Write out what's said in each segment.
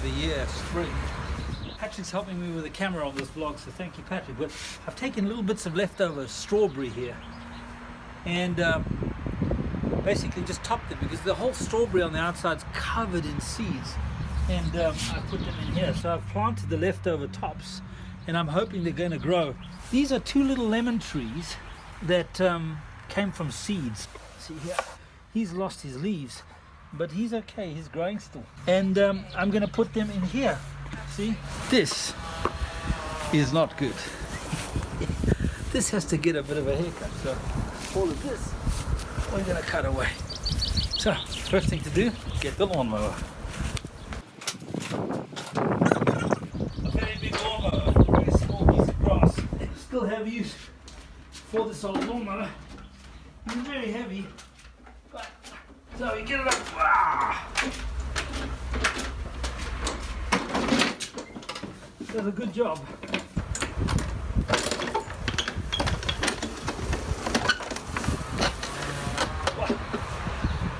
the year, spring. Patrick's helping me with the camera on this vlog, so thank you, Patrick. But I've taken little bits of leftover strawberry here and basically just topped it because the whole strawberry on the outside is covered in seeds, and I put them in here. So I've planted the leftover tops and I'm hoping they're going to grow. These are two little lemon trees that came from seeds. See here, he's lost his leaves, but he's okay, he's growing still. And I'm going to put them in here. See, this is not good. This has to get a bit of a haircut, so all of this we're going to cut away. So first thing to do, get the lawnmower. A very big lawnmower, very small piece of grass. Still have use for this old lawnmower. It's very heavy, but so we get it up. Wow. Does a good job.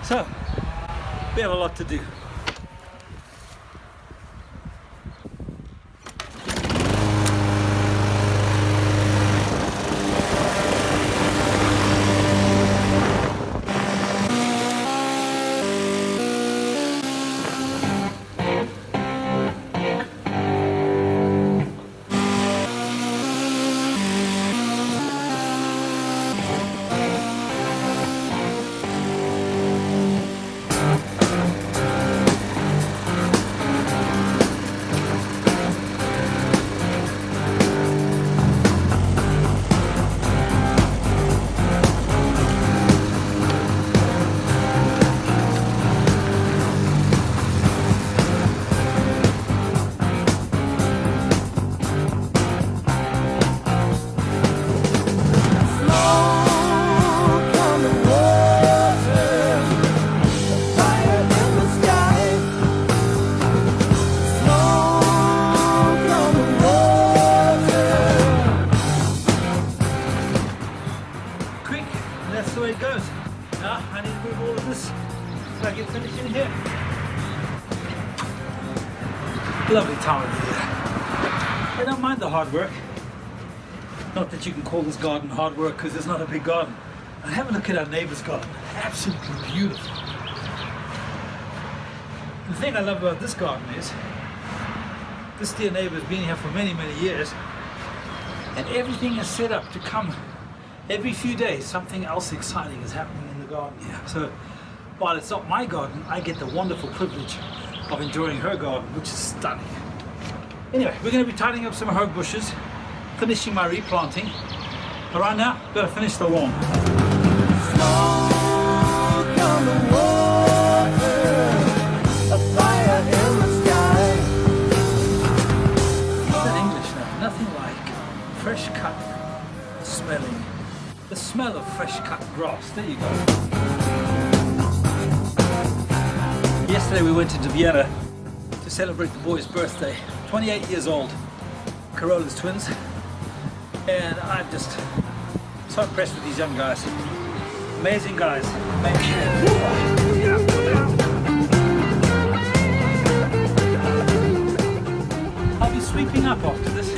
So we have a lot to do. That's the way it goes. Now I need to move all of this so I can finish in here. Lovely time of year. I don't mind the hard work. Not that you can call this garden hard work because it's not a big garden. But have a look at our neighbor's garden. Absolutely beautiful. The thing I love about this garden is this dear neighbor has been here for many, many years, and everything is set up to come. Every few days something else exciting is happening in the garden here. So while it's not my garden, I get the wonderful privilege of enjoying her garden, which is stunning. Anyway, we're going to be tidying up some herb bushes, finishing my replanting. But right now, I've got to finish the lawn. Smoke on the water, a fire in the sky. Is that English now? Nothing like fresh cut smelling. The smell of fresh cut grass. There you go. Yesterday we went into Vienna to celebrate the boy's birthday. 28 years old. Carola's twins. And I'm just so impressed with these young guys. Amazing guys. I'll be sweeping up after this.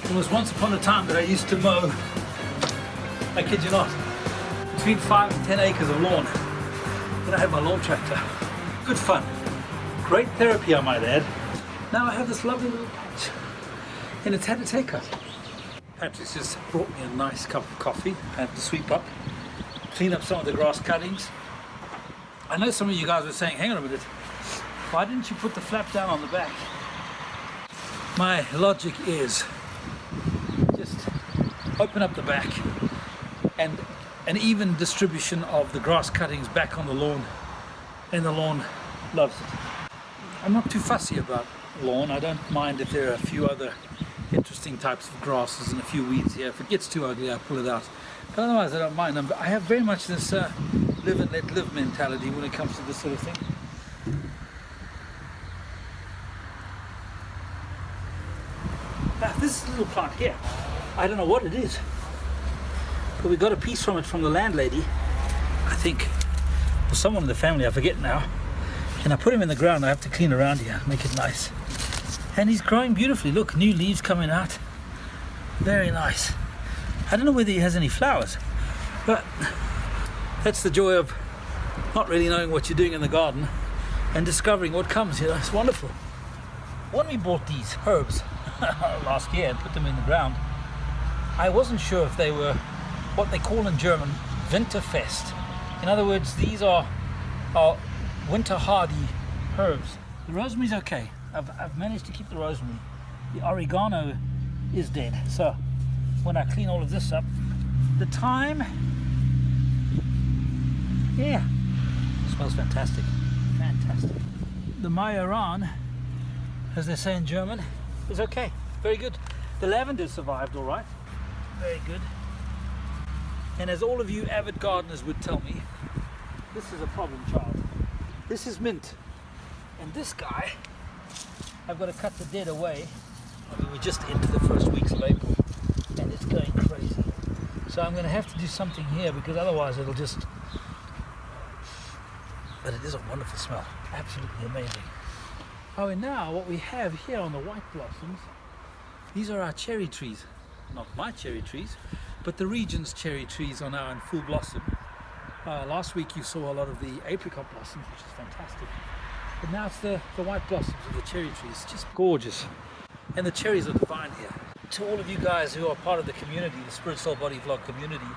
There was once upon a time that I used to mow, I kid you not, between 5 and 10 acres of lawn. Then I had my lawn tractor. Good fun. Great therapy, I might add. Now I have this lovely little patch, and it's had its haircut. Patrick's just brought me a nice cup of coffee. I have to sweep up, clean up some of the grass cuttings. I know some of you guys were saying, hang on a minute, why didn't you put the flap down on the back? My logic is, open up the back and an even distribution of the grass cuttings back on the lawn, and the lawn loves it. I'm not too fussy about lawn. I don't mind if there are a few other interesting types of grasses and a few weeds here. If it gets too ugly, I pull it out. But otherwise I don't mind. I have very much this live and let live mentality when it comes to this sort of thing. this little plant here, I don't know what it is, but we got a piece from it from the landlady, I think, or someone in the family, I forget now. And I put him in the ground. I have to clean around here, make it nice. And he's growing beautifully. Look, new leaves coming out. Very nice. I don't know whether he has any flowers, but that's the joy of not really knowing what you're doing in the garden and discovering what comes. You know, it's wonderful. When we bought these herbs last year and put them in the ground, I wasn't sure if they were what they call in German Winterfest. In other words, these are winter hardy herbs. The rosemary's okay. I've managed to keep the rosemary. The oregano is dead. So when I clean all of this up, the thyme, yeah, smells fantastic. Fantastic. The majoran, as they say in German, is okay. Very good. The lavender survived all right. Very good. And as all of you avid gardeners would tell me, this is a problem child. This is mint. And this guy, I've got to cut the dead away. I mean, we're just into the first weeks of April and it's going crazy. So I'm going to have to do something here because otherwise it'll just... But it is a wonderful smell. Absolutely amazing. Oh, and now what we have here on the white blossoms, these are our cherry trees. Not my cherry trees, but the region's cherry trees are now in full blossom. Last week you saw a lot of the apricot blossoms, which is fantastic. But now it's the white blossoms of the cherry trees. Just gorgeous. And the cherries are divine here. To all of you guys who are part of the community, the Spirit Soul Body Vlog community,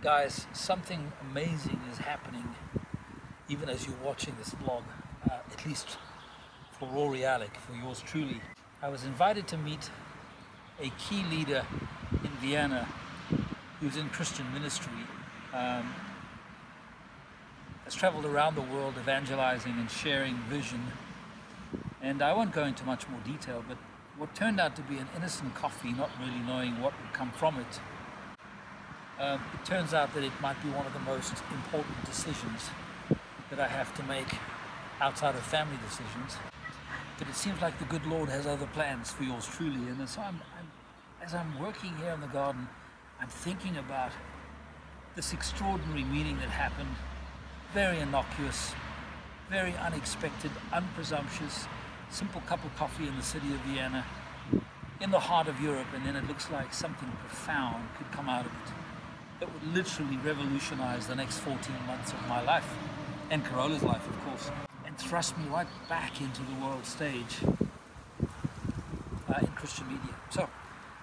guys, something amazing is happening even as you're watching this vlog, at least for Raw Realic, for yours truly. I was invited to meet a key leader in Vienna who's in Christian ministry, has traveled around the world evangelizing and sharing vision. And I won't go into much more detail, but what turned out to be an innocent coffee, not really knowing what would come from it, it turns out that it might be one of the most important decisions that I have to make outside of family decisions. But it seems like the good Lord has other plans for yours truly. And so as I'm working here in the garden, I'm thinking about this extraordinary meeting that happened. Very innocuous, very unexpected, unpresumptuous, simple cup of coffee in the city of Vienna, in the heart of Europe, and then it looks like something profound could come out of it that would literally revolutionize the next 14 months of my life, and Carola's life, of course, and thrust me right back into the world stage in Christian media. So,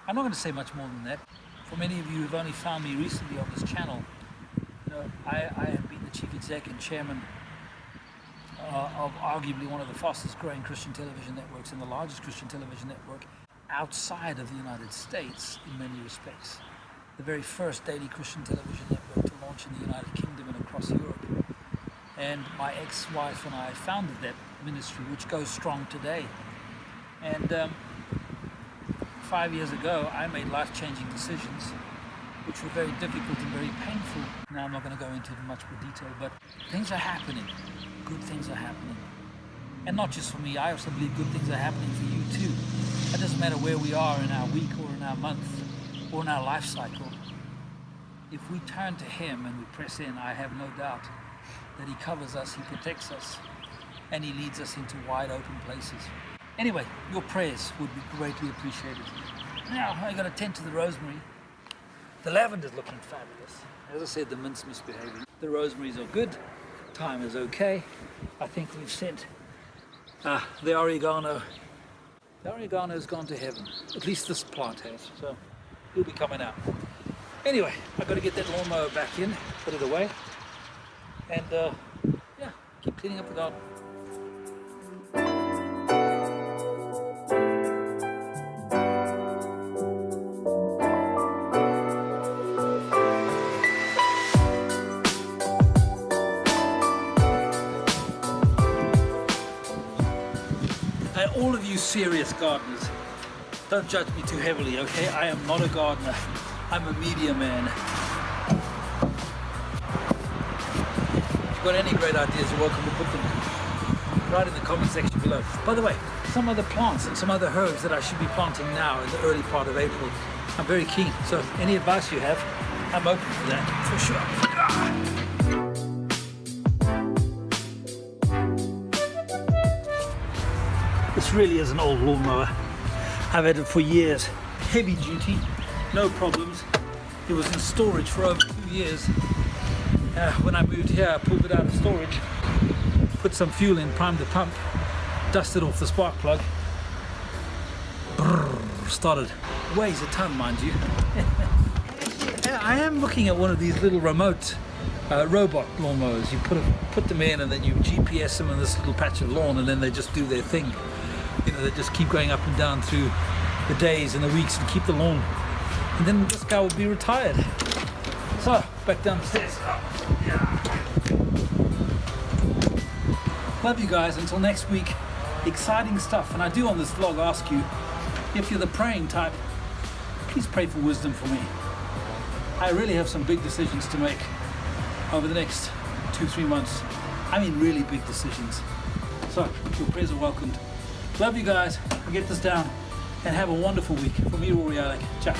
I'm not going to say much more than that. For many of you who've only found me recently on this channel, you know, I have been the chief exec and chairman of arguably one of the fastest growing Christian television networks and the largest Christian television network outside of the United States in many respects. The very first daily Christian television network to launch in the United Kingdom and across Europe. And my ex-wife and I founded that ministry, which goes strong today. And 5 years ago, I made life-changing decisions, which were very difficult and very painful. Now I'm not going to go into much more detail, but things are happening. Good things are happening. And not just for me, I also believe good things are happening for you too. It doesn't matter where we are in our week or in our month or in our life cycle. If we turn to Him and we press in, I have no doubt that He covers us, He protects us, and He leads us into wide open places. Anyway, your prayers would be greatly appreciated. Now, I got to tend to the rosemary. The lavender's looking fabulous. As I said, the mint's misbehaving. The rosemaries are good. Thyme is okay. I think we've sent the oregano. The oregano's gone to heaven. At least this plant has. So it'll be coming out. Anyway, I've got to get that lawnmower back in, put it away, and yeah, keep cleaning up the garden. All of you serious gardeners, don't judge me too heavily, okay? I am not a gardener. I'm a media man. If you've got any great ideas, you're welcome to put them right in the comment section below. By the way, some other plants and some other herbs that I should be planting now in the early part of April. I'm very keen. So any advice you have, I'm open for that, for sure. This really is an old lawnmower. I've had it for years. Heavy duty, no problems. It was in storage for over 2 years. When I moved here, I pulled it out of storage, put some fuel in, primed the pump, dusted off the spark plug. Brrr, started. Weighs a ton, mind you. I am looking at one of these little remote robot lawnmowers. You put them in and then you GPS them in this little patch of lawn and then they just do their thing. You know, they just keep going up and down through the days and the weeks and keep the lawn. And then this guy will be retired. So, back down the stairs. Oh, yeah. Love you guys. Until next week. Exciting stuff. And I do on this vlog ask you, if you're the praying type, please pray for wisdom for me. I really have some big decisions to make over the next 2-3 months. I mean really big decisions. So, your prayers are welcomed. Love you guys. Get this down and have a wonderful week. From me, Rory Alec. Ciao.